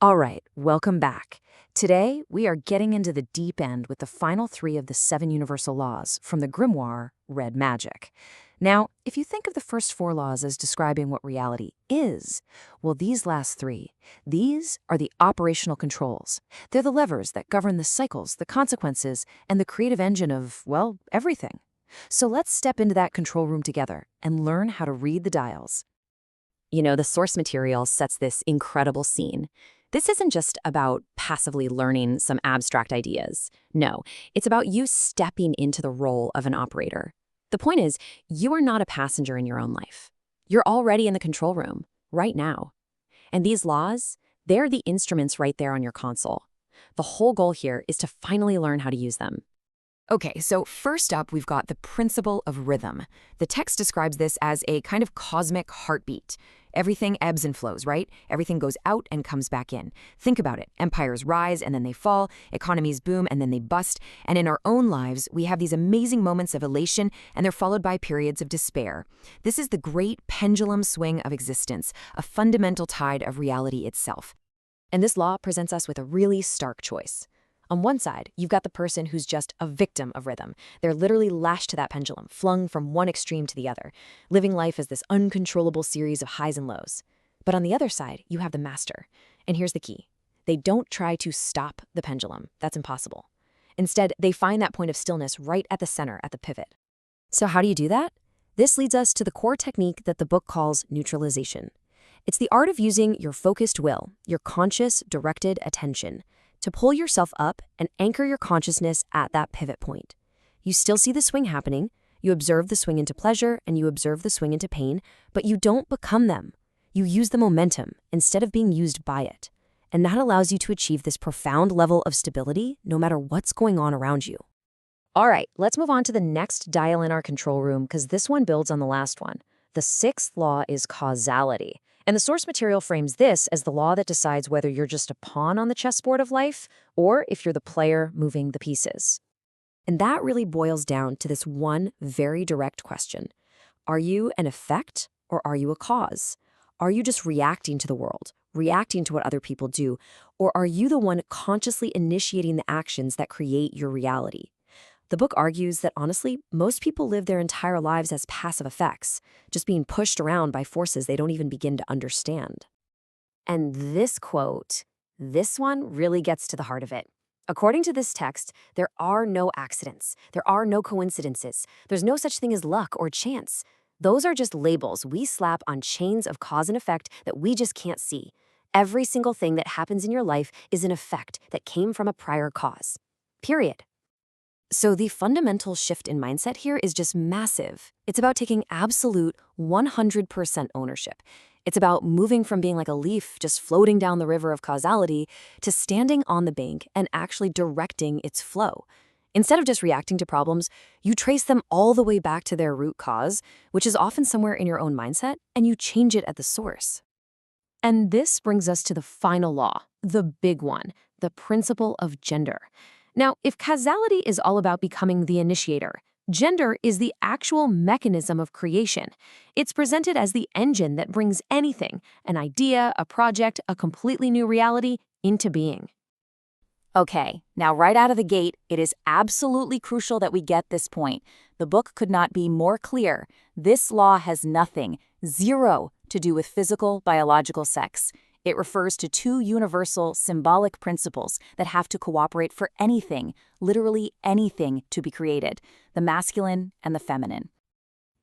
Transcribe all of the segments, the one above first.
All right, welcome back. Today, we are getting into the deep end with the final three of the seven universal laws from the grimoire, Red Magic. Now, if you think of the first four laws as describing what reality is, well, these last three, these are the operational controls. They're the levers that govern the cycles, the consequences, and the creative engine of, well, everything. So let's step into that control room together and learn how to read the dials. The source material sets this incredible scene. This isn't just about passively learning some abstract ideas. No, it's about you stepping into the role of an operator. The point is, you are not a passenger in your own life. You're already in the control room, right now. And these laws, they're the instruments right there on your console. The whole goal here is to finally learn how to use them. Okay, so first up, we've got the principle of rhythm. The text describes this as a kind of cosmic heartbeat. Everything ebbs and flows, right? Everything goes out and comes back in. Think about it. Empires rise and then they fall, economies boom and then they bust, and in our own lives, we have these amazing moments of elation and they're followed by periods of despair. This is the great pendulum swing of existence, a fundamental tide of reality itself. And this law presents us with a really stark choice. On one side, you've got the person who's just a victim of rhythm. They're literally lashed to that pendulum, flung from one extreme to the other, living life as this uncontrollable series of highs and lows. But on the other side, you have the master. And here's the key. They don't try to stop the pendulum. That's impossible. Instead, they find that point of stillness right at the center, at the pivot. So how do you do that? This leads us to the core technique that the book calls neutralization. It's the art of using your focused will, your conscious, directed attention, to pull yourself up and anchor your consciousness at that pivot point. You still see the swing happening, you observe the swing into pleasure, and you observe the swing into pain, but you don't become them. You use the momentum instead of being used by it. And that allows you to achieve this profound level of stability no matter what's going on around you. All right, let's move on to the next dial in our control room because this one builds on the last one. The sixth law is causality. And the source material frames this as the law that decides whether you're just a pawn on the chessboard of life or if you're the player moving the pieces. And that really boils down to this one very direct question. Are you an effect or are you a cause? Are you just reacting to the world, reacting to what other people do, or are you the one consciously initiating the actions that create your reality? The book argues that, honestly, most people live their entire lives as passive effects, just being pushed around by forces they don't even begin to understand. And this quote, this one really gets to the heart of it. According to this text, there are no accidents. There are no coincidences. There's no such thing as luck or chance. Those are just labels we slap on chains of cause and effect that we just can't see. Every single thing that happens in your life is an effect that came from a prior cause. Period. So the fundamental shift in mindset here is just massive. It's about taking absolute 100% ownership. It's about moving from being like a leaf just floating down the river of causality to standing on the bank and actually directing its flow. Instead of just reacting to problems, you trace them all the way back to their root cause, which is often somewhere in your own mindset, and you change it at the source. And this brings us to the final law, the big one, the principle of gender. Now, if causality is all about becoming the initiator, gender is the actual mechanism of creation. It's presented as the engine that brings anything, an idea, a project, a completely new reality, into being. Okay, now right out of the gate, it is absolutely crucial that we get this point. The book could not be more clear. This law has nothing, zero, to do with physical, biological sex. It refers to two universal, symbolic principles that have to cooperate for anything, literally anything, to be created, the masculine and the feminine.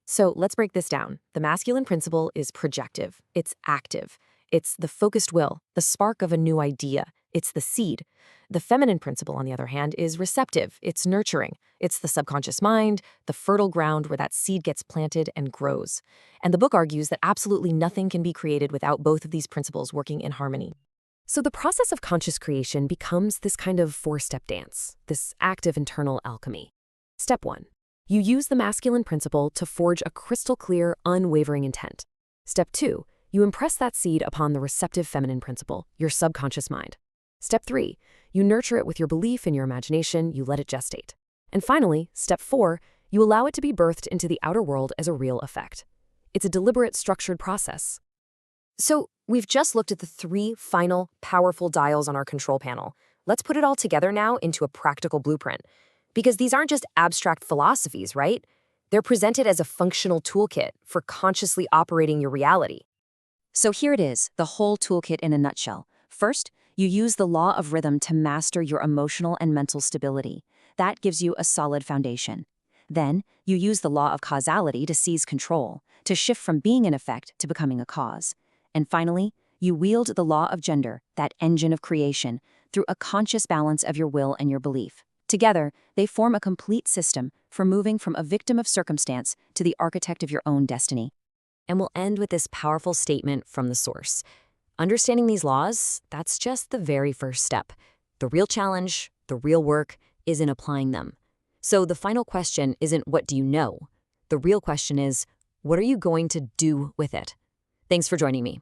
So let's break this down. The masculine principle is projective. It's active. It's the focused will, the spark of a new idea. It's the seed. The feminine principle, on the other hand, is receptive. It's nurturing. It's the subconscious mind, the fertile ground where that seed gets planted and grows. And the book argues that absolutely nothing can be created without both of these principles working in harmony. So the process of conscious creation becomes this kind of four-step dance, this active internal alchemy. Step 1. You use the masculine principle to forge a crystal-clear, unwavering intent. Step 2. You impress that seed upon the receptive feminine principle, your subconscious mind. Step 3. You nurture it with your belief and your imagination, you let it gestate. And finally, step 4, you allow it to be birthed into the outer world as a real effect. It's a deliberate, structured process. So we've just looked at the 3 final powerful dials on our control panel. Let's put it all together now into a practical blueprint. Because these aren't just abstract philosophies, right? They're presented as a functional toolkit for consciously operating your reality. So here it is, the whole toolkit in a nutshell. First, you use the law of rhythm to master your emotional and mental stability. That gives you a solid foundation. Then, you use the law of causality to seize control, to shift from being an effect to becoming a cause. And finally, you wield the law of gender, that engine of creation, through a conscious balance of your will and your belief. Together, they form a complete system for moving from a victim of circumstance to the architect of your own destiny. And we'll end with this powerful statement from the source. Understanding these laws, that's just the very first step. The real challenge, the real work, is in applying them. So the final question isn't what do you know? The real question is, what are you going to do with it? Thanks for joining me.